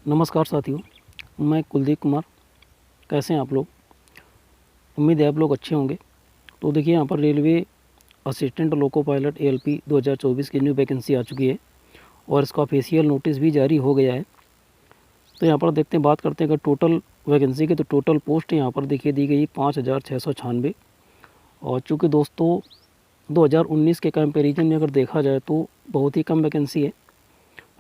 नमस्कार साथियों, मैं कुलदीप कुमार। कैसे हैं आप लोग? उम्मीद है आप लोग अच्छे होंगे। तो देखिए, यहाँ पर railway assistant loco pilot ALP 2024 की न्यू वैकेंसी आ चुकी है और इसका ऑफिशियल नोटिस भी जारी हो गया है। तो यहाँ पर देखते हैं, बात करते हैं अगर टोटल वैकेंसी की, तो टोटल पोस्ट यहाँ पर देखिए दी गई 5,696। और चूँकि दोस्तों 2019 के कंपेरिजन में अगर देखा जाए तो बहुत ही कम वैकेंसी है,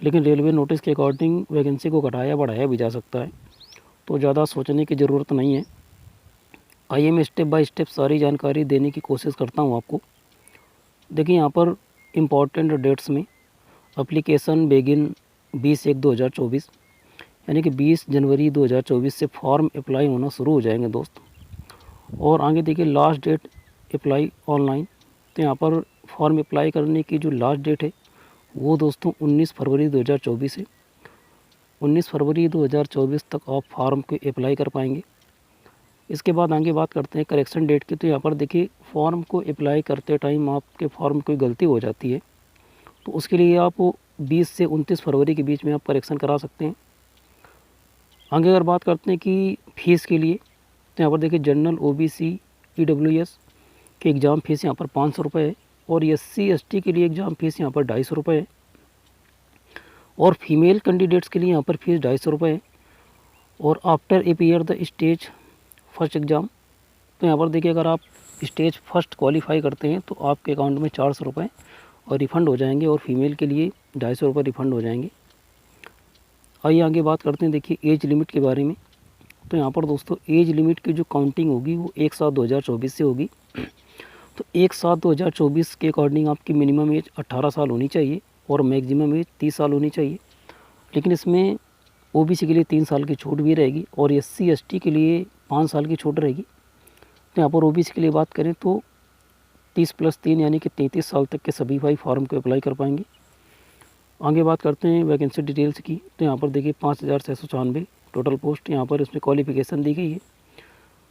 लेकिन रेलवे नोटिस के अकॉर्डिंग वैकेंसी को घटाया बढ़ाया भी जा सकता है, तो ज़्यादा सोचने की ज़रूरत नहीं है। आइए मैं स्टेप बाय स्टेप सारी जानकारी देने की कोशिश करता हूँ आपको। देखिए, यहाँ पर इम्पॉर्टेंट डेट्स में एप्लीकेशन बेगिन 20/1/2024, यानी कि 20 जनवरी 2024 से फॉर्म अप्लाई होना शुरू हो जाएंगे दोस्त। और आगे देखिए लास्ट डेट अप्लाई ऑनलाइन। तो यहाँ पर फॉर्म अप्लाई करने की जो लास्ट डेट है वो दोस्तों 19 फरवरी 2024 है। 19 फरवरी 2024 तक आप फॉर्म को अप्लाई कर पाएंगे। इसके बाद आगे बात करते हैं करेक्शन डेट की। तो यहाँ पर देखिए, फॉर्म को अप्लाई करते टाइम आपके फॉर्म कोई गलती हो जाती है तो उसके लिए आप 20 से 29 फरवरी के बीच में आप करेक्शन करा सकते हैं। आगे अगर बात करते हैं कि फ़ीस के लिए, तो यहाँ पर देखिए जनरल OBC EWS के एग्ज़ाम फ़ीस यहाँ पर 500 रुपये है और SC ST के लिए एग्ज़ाम फ़ीस यहाँ पर 250 रुपये है और फीमेल कैंडिडेट्स के लिए यहाँ पर फीस 250 रुपये है। और after appear the stage first exam, तो यहाँ पर देखिए अगर आप स्टेज फर्स्ट क्वालिफाई करते हैं तो आपके अकाउंट में 400 रुपये और रिफ़ंड हो जाएंगे और फीमेल के लिए 250 रुपये रिफ़ंड हो जाएंगे। आइए आगे बात करते हैं देखिए एज लिमिट के बारे में। तो यहाँ पर दोस्तों एज लिमिट की जो काउंटिंग होगी वो 1/7/2024 से होगी। तो 1/7/2024 के अकॉर्डिंग आपकी मिनिमम एज 18 साल होनी चाहिए और मैक्सिमम एज 30 साल होनी चाहिए। लेकिन इसमें OBC के लिए 3 साल की छूट भी रहेगी और SC ST के लिए 5 साल की छूट रहेगी। तो यहाँ पर OBC के लिए बात करें तो 30 + 3 यानी कि 33 साल तक के सभी भाई फॉर्म को अप्लाई कर पाएंगे। आगे बात करते हैं वैकेंसी डिटेल्स की। तो यहाँ पर देखिए 5,696 टोटल पोस्ट, यहाँ पर इसमें क्वालिफ़िकेशन दी गई है।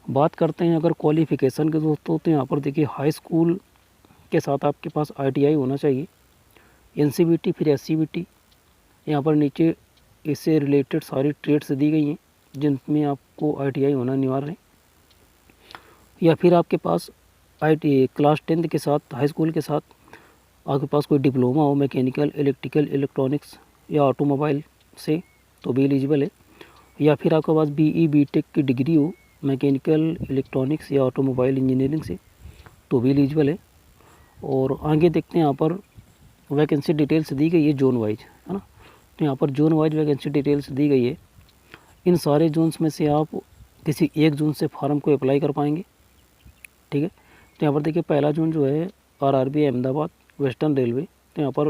बात करते हैं अगर क्वालिफ़िकेशन के दोस्तों, तो यहाँ पर देखिए हाई स्कूल के साथ आपके पास ITI होना चाहिए, NCVT फिर SCVT। यहाँ पर नीचे इससे रिलेटेड सारी ट्रेड्स दी गई हैं जिनमें आपको ITI होना अनिवार्य है। या फिर आपके पास क्लास 10 के साथ, हाई स्कूल के साथ आपके पास कोई डिप्लोमा हो मैकेनिकल, इलेक्ट्रिकल, इलेक्ट्रॉनिक्स या ऑटोमोबाइल से, तो भी एलिजिबल है। या फिर आपके पास BE BTech की डिग्री हो मैकेनिकल, इलेक्ट्रॉनिक्स या ऑटोमोबाइल इंजीनियरिंग से, तो भी एलिजिबल है। और आगे देखते हैं यहाँ पर वैकेंसी डिटेल्स दी गई है जोन वाइज, है ना। तो यहाँ पर जोन वाइज वैकेंसी डिटेल्स दी गई है। इन सारे जोन्स में से आप किसी एक जोन से फॉर्म को अप्लाई कर पाएंगे, ठीक है। तो यहाँ पर देखिए पहला जोन जो है RRB अहमदाबाद वेस्टर्न रेलवे। तो यहाँ पर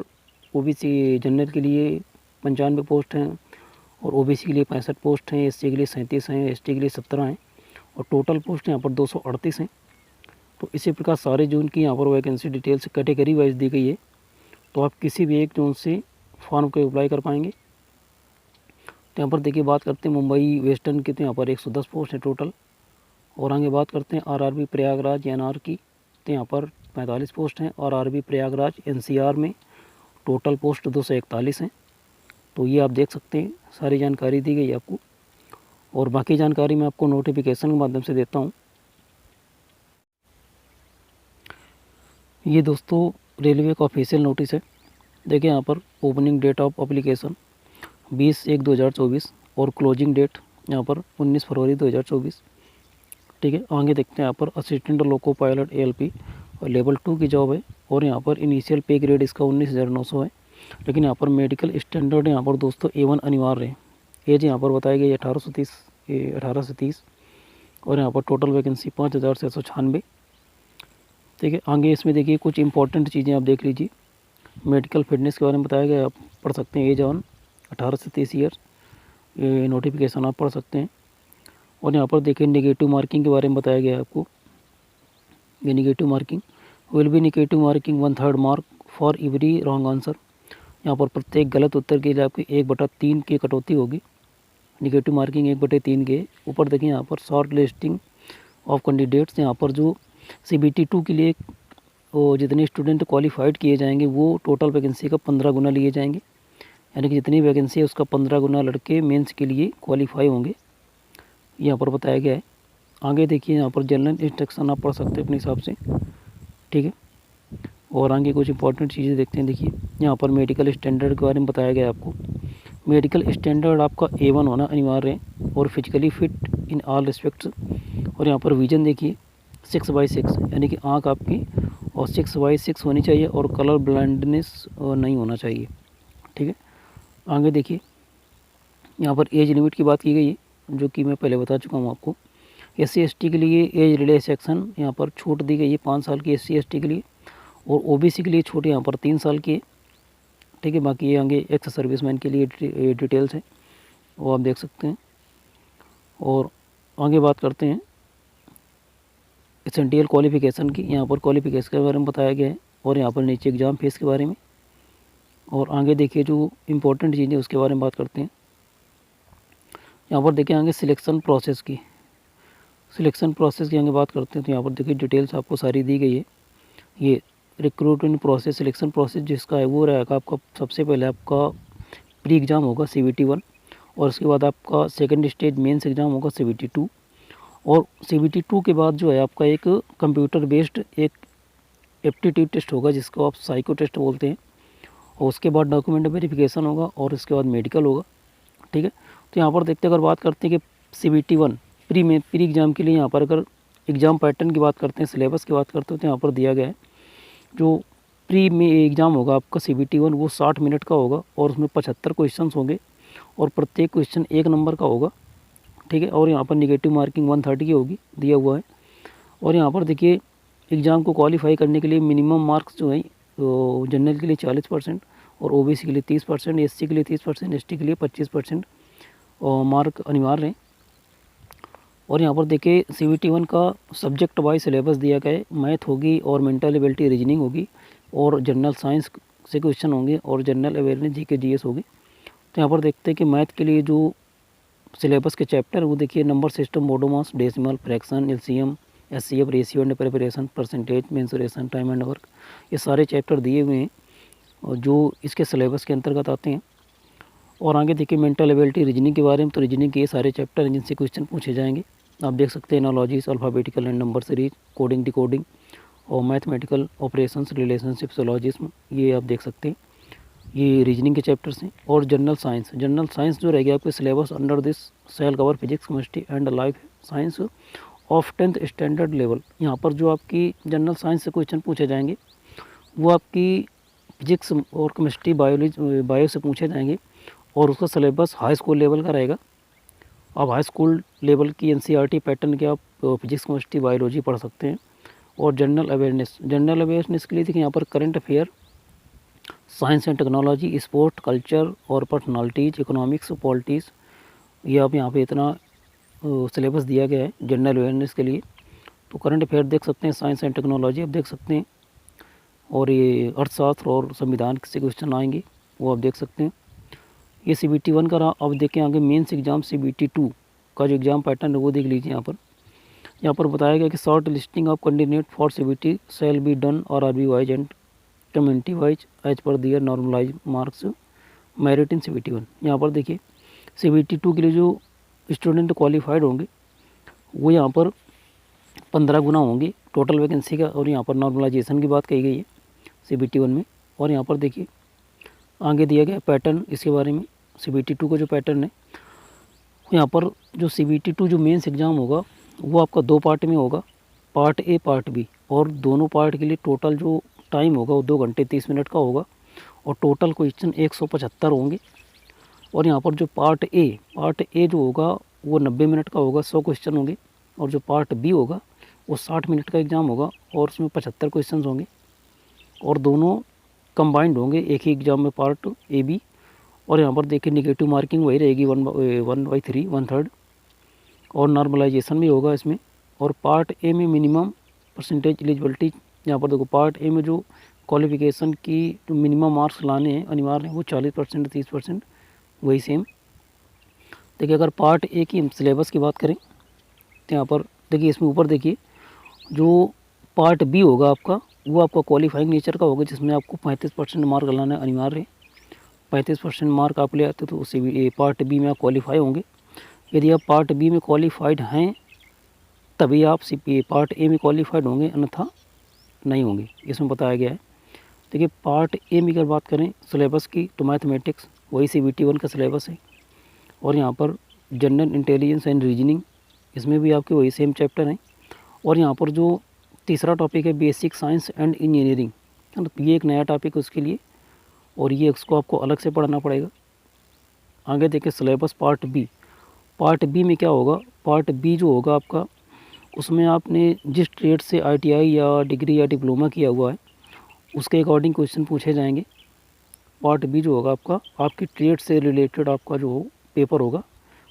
OBC जनरल के लिए 95 पोस्ट हैं और OBC के लिए 65 पोस्ट हैं, SC के लिए 37 हैं, ST के लिए 17 हैं और टोटल पोस्ट यहाँ पर 238 हैं। तो इसी प्रकार सारे जोन की यहाँ पर वैकेंसी डिटेल्स कैटेगरी वाइज दी गई है, तो आप किसी भी एक जोन से फॉर्म को अप्लाई कर पाएंगे। तो यहाँ पर देखिए बात करते हैं मुंबई वेस्टर्न की, तो यहाँ पर 110 पोस्ट है टोटल। और आगे बात करते हैं RRB प्रयागराज NR की, तो यहाँ पर 45 पोस्ट हैं और RRB प्रयागराज NCR में टोटल पोस्ट 241 हैं। तो ये आप देख सकते हैं, सारी जानकारी दी गई है आपको और बाकी जानकारी मैं आपको नोटिफिकेशन के माध्यम से देता हूँ। ये दोस्तों रेलवे का ऑफिशियल नोटिस है। देखिए यहाँ पर ओपनिंग डेट ऑफ एप्लीकेशन 20/1/2024 और क्लोजिंग डेट यहाँ पर 19 फरवरी 2024, ठीक है। आगे देखते हैं यहाँ पर असिस्टेंट लोको पायलट ALP और लेवल 2 की जॉब है और यहाँ पर इनिशियल पे ग्रेड इसका 19,900 है। लेकिन यहाँ पर मेडिकल स्टैंडर्ड यहाँ पर दोस्तों A1 अनिवार्य है। एज यहाँ पर बताई गई 18 से 30 और यहाँ पर टोटल वैकेंसी 5,696, ठीक है। आगे इसमें देखिए कुछ इंपॉर्टेंट चीज़ें आप देख लीजिए। मेडिकल फिटनेस के बारे में बताया गया, आप पढ़ सकते हैं। एज ऑन 18 से 30 ईयर, ये नोटिफिकेशन आप पढ़ सकते हैं। और यहाँ पर देखिए नेगेटिव मार्किंग के बारे में बताया गया है आपको। ये negative marking will be negative marking 1/3 mark for every wrong answer. यहाँ पर प्रत्येक गलत उत्तर के लिए आपकी 1/3 की कटौती होगी। नेगेटिव मार्किंग 1/3 के ऊपर देखिए यहाँ पर शॉर्ट लिस्टिंग ऑफ कैंडिडेट्स। यहाँ पर जो CBT 2 के लिए वो जितने स्टूडेंट क्वालिफाइड किए जाएंगे वो टोटल वैकेंसी का 15 गुना लिए जाएंगे। यानी कि जितनी वैकेंसी है उसका 15 गुना लड़के मेंस के लिए क्वालिफाई होंगे, यहाँ पर बताया गया है। आगे देखिए यहाँ पर जनरल इंस्ट्रक्शन आप पढ़ सकते हैं अपने हिसाब से, ठीक है। और आगे कुछ इंपॉर्टेंट चीज़ें देखते हैं। देखिए यहाँ पर मेडिकल स्टैंडर्ड के बारे में बताया गया है आपको। मेडिकल स्टैंडर्ड आपका A1 होना अनिवार्य है और physically fit in all respects. और यहाँ पर विजन देखिए 6/6 यानी कि आँख आपकी और 6/6 होनी चाहिए और कलर ब्लाइंडनेस नहीं होना चाहिए, ठीक है। आगे देखिए यहाँ पर एज लिमिट की बात की गई है, जो कि मैं पहले बता चुका हूँ आपको। SC/ST के लिए एज रिलैक्सेशन यहाँ पर छूट दी गई है 5 साल की SC/ST के लिए, और OBC के लिए छूट यहाँ पर 3 साल की है, ठीक है। बाकी ये आगे एक्स सर्विसमैन के लिए डिटेल्स है, वो आप देख सकते हैं। और आगे बात करते हैं एसेंशियल क्वालिफ़िकेशन की। यहाँ पर क्वालिफ़िकेशन के बारे में बताया गया है और यहाँ पर नीचे एग्ज़ाम फीस के बारे में। और आगे देखिए जो इम्पोर्टेंट चीज़ें उसके बारे में बात करते हैं। यहाँ पर देखिए आगे सिलेक्शन प्रोसेस की आगे बात करते हैं। तो यहाँ पर देखिए डिटेल्स आपको सारी दी गई है। ये रिक्रूटमेंट प्रोसेस, सिलेक्शन प्रोसेस जिसका है वो रहेगा आपका, सबसे पहले आपका प्री एग्ज़ाम होगा CBT 1, और उसके बाद आपका सेकंड स्टेज मेंस एग्ज़ाम होगा CBT 2, और CBT 2 के बाद जो है आपका एक कंप्यूटर बेस्ड एक एप्टीट्यूड टेस्ट होगा जिसको आप साइको टेस्ट बोलते हैं, और उसके बाद डॉक्यूमेंट वेरिफिकेशन होगा और उसके बाद मेडिकल होगा, ठीक है। तो यहाँ पर देखते अगर बात करते हैं कि CBT 1 प्री एग्ज़ाम के लिए यहाँ पर अगर एग्ज़ाम पैटर्न की बात करते हैं, सिलेबस की बात करते हैं, तो यहाँ पर दिया गया है जो प्री में एग्ज़ाम होगा आपका CBT 1 वो 60 मिनट का होगा और उसमें 75 क्वेश्चंस होंगे और प्रत्येक क्वेश्चन 1 नंबर का होगा, ठीक है। और यहाँ पर निगेटिव मार्किंग 130 की होगी, दिया हुआ है। और यहाँ पर देखिए एग्ज़ाम को क्वालिफाई करने के लिए मिनिमम मार्क्स जो है तो जनरल के लिए 40% और OBC के लिए 30%, SC के लिए 30%, ST के लिए 25% मार्क अनिवार्य है। और यहाँ पर देखिए CBT 1 का सब्जेक्ट वाइज सिलेबस दिया गया है। मैथ होगी और मेंटल एबिलिटी रीजनिंग होगी और जनरल साइंस से क्वेश्चन होंगे और जनरल अवेयरनेस GK GS होगी। तो यहाँ पर देखते हैं कि मैथ के लिए जो सिलेबस के चैप्टर वो देखिए नंबर सिस्टम, मोडोमास, decimal, fraction, LCM, SCF, ratio and preparation, percentage, mensuration, time and work, ये सारे चैप्टर दिए हुए हैं और जो इसके सिलेबस के अंतर्गत आते हैं। और आगे देखिए मेंटल एबिलिटी रीजनिंग के बारे में, तो रीजनिंग के ये सारे चैप्टर हैं जिनसे क्वेश्चन पूछे जाएंगे। आप देख सकते हैं analogies, alphabetical and number series, coding decoding और मैथमेटिकल ऑपरेशंस, रिलेशनशिप, सिलोजिज्म, ये आप देख सकते हैं, ये रीजनिंग के चैप्टर्स हैं। और जनरल साइंस जो रहेगी आपके syllabus under this cell cover physics, chemistry and life science of 10th standard level. यहाँ पर जो आपकी जनरल साइंस से क्वेश्चन पूछे जाएंगे वो आपकी फिजिक्स और केमिस्ट्री, बायो से पूछे जाएंगे और उसका सिलेबस हाई स्कूल लेवल का रहेगा। आप हाई स्कूल लेवल की NCERT पैटर्न के आप फिजिक्स, केमिस्ट्री, बायोलॉजी पढ़ सकते हैं। और जनरल अवेयरनेस के लिए देखिए यहाँ पर current affair, science and technology, sport, culture और पर्सनालिटीज़, इकोनॉमिक्स, पॉलिटिक्स, ये आप यहाँ पे इतना सिलेबस दिया गया है जनरल अवेयरनेस के लिए। तो करंट अफेयर देख सकते हैं, साइंस एंड टेक्नोलॉजी आप देख सकते हैं, और ये अर्थशास्त्र और संविधान से क्वेश्चन आएंगे वो आप देख सकते हैं। ये CBT 1 का रहा। अब देखें आगे मेंस एग्ज़ाम CBT 2 का जो एग्ज़ाम पैटर्न है वो देख लीजिए। यहाँ पर बताया गया कि short listing of candidate for CBT shall be done और RB wise and community wise as per their normalise marks merit in CBT 1। यहाँ पर देखिए CBT 2 के लिए जो स्टूडेंट क्वालिफाइड होंगे वो यहाँ पर 15 गुना होंगे टोटल वैकेंसी का। और यहाँ पर नॉर्मलाइजेशन की बात कही गई है CBT 1 में। और यहाँ पर देखिए आगे दिया गया पैटर्न इसके बारे में। CBT 2 का जो पैटर्न है यहाँ पर जो CBT 2 जो मेंस एग्ज़ाम होगा वो आपका 2 पार्ट में होगा, पार्ट A पार्ट B, और दोनों पार्ट के लिए टोटल जो टाइम होगा वो 2 घंटे 30 मिनट का होगा और टोटल क्वेश्चन 175 होंगे। और यहाँ पर जो पार्ट ए जो होगा वो 90 मिनट का होगा, 100 क्वेश्चन होंगे। और जो पार्ट B होगा वो 60 मिनट का एग्ज़ाम होगा और उसमें 75 क्वेश्चन होंगे और दोनों कंबाइंड होंगे एक ही एग्ज़ाम में, पार्ट A B। और यहाँ पर देखिए निगेटिव मार्किंग वही रहेगी 1/3, 1/3, और नॉर्मलाइजेशन भी होगा इसमें। और पार्ट A में मिनिमम परसेंटेज एलिजिबिलिटी, यहाँ पर देखो पार्ट A में जो क्वालिफिकेशन की जो मिनिमम मार्क्स लाने हैं अनिवार्य हैं वो 40%, 30%, वही सेम। देखिए अगर पार्ट A की सिलेबस की बात करें तो यहाँ पर देखिए इसमें ऊपर देखिए जो पार्ट B होगा आपका वो आपका क्वालिफाइंग नेचर का होगा जिसमें आपको 35% मार्क लाना अनिवार्य है। 35% मार्क आप ले आते तो उसी भी पार्ट बी में आप क्वालिफाई होंगे। यदि आप पार्ट बी में क्वालिफाइड हैं तभी आप पार्ट ए में क्वालिफाइड होंगे, अन्यथा नहीं होंगे, इसमें बताया गया है। देखिए पार्ट ए में अगर बात करें सिलेबस की तो मैथमेटिक्स वही CBT 1 का सिलेबस है, और यहाँ पर जनरल इंटेलिजेंस एंड रीजनिंग इसमें भी आपके वही सेम चैप्टर हैं। और यहाँ पर जो तीसरा टॉपिक है बेसिक साइंस एंड इंजीनियरिंग, है ना, ये एक नया टॉपिक है उसके लिए, और ये उसको आपको अलग से पढ़ना पड़ेगा। आगे देखिए syllabus part B. Part B में क्या होगा, पार्ट बी जो होगा आपका, उसमें आपने जिस ट्रेड से ITI या डिग्री या डिप्लोमा किया हुआ है उसके अकॉर्डिंग क्वेश्चन पूछे जाएंगे। पार्ट बी जो होगा आपका, आपकी ट्रेड से रिलेटेड आपका जो पेपर होगा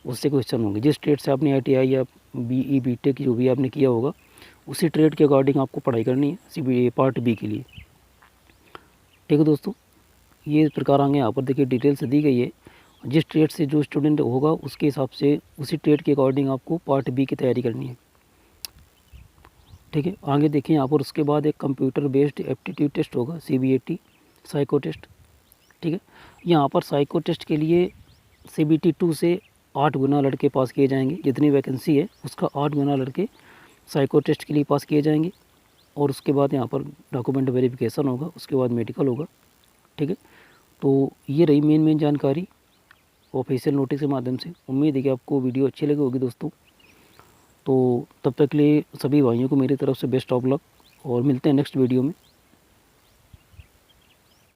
उससे क्वेश्चन होंगे। जिस ट्रेड से आपने ITI या BE BTech जो भी आपने किया होगा उसी ट्रेड के अकॉर्डिंग आपको पढ़ाई करनी है CBA पार्ट बी के लिए। ठीक है दोस्तों, ये इस प्रकार आगे यहाँ पर देखिए डिटेल से दी गई है। जिस ट्रेड से जो स्टूडेंट होगा उसके हिसाब से उसी ट्रेड के अकॉर्डिंग आपको पार्ट बी की तैयारी करनी है। ठीक है, आगे देखिए यहाँ पर उसके बाद एक कंप्यूटर बेस्ड एप्टीट्यूड टेस्ट होगा CBAT साइको टेस्ट। ठीक है, यहाँ पर साइको टेस्ट के लिए CBT 2 से 8 गुना लड़के पास किए जाएंगे। जितनी वैकेंसी है उसका 8 गुना लड़के साइको टेस्ट के लिए पास किए जाएंगे, और उसके बाद यहाँ पर डॉक्यूमेंट वेरिफिकेशन होगा, उसके बाद मेडिकल होगा। ठीक है, तो ये रही मेन जानकारी ऑफिशियल नोटिस के माध्यम से। उम्मीद है कि आपको वीडियो अच्छी लगी होगी दोस्तों। तो तब तक के लिए सभी भाइयों को मेरी तरफ से बेस्ट ऑफ लक, और मिलते हैं नेक्स्ट वीडियो में।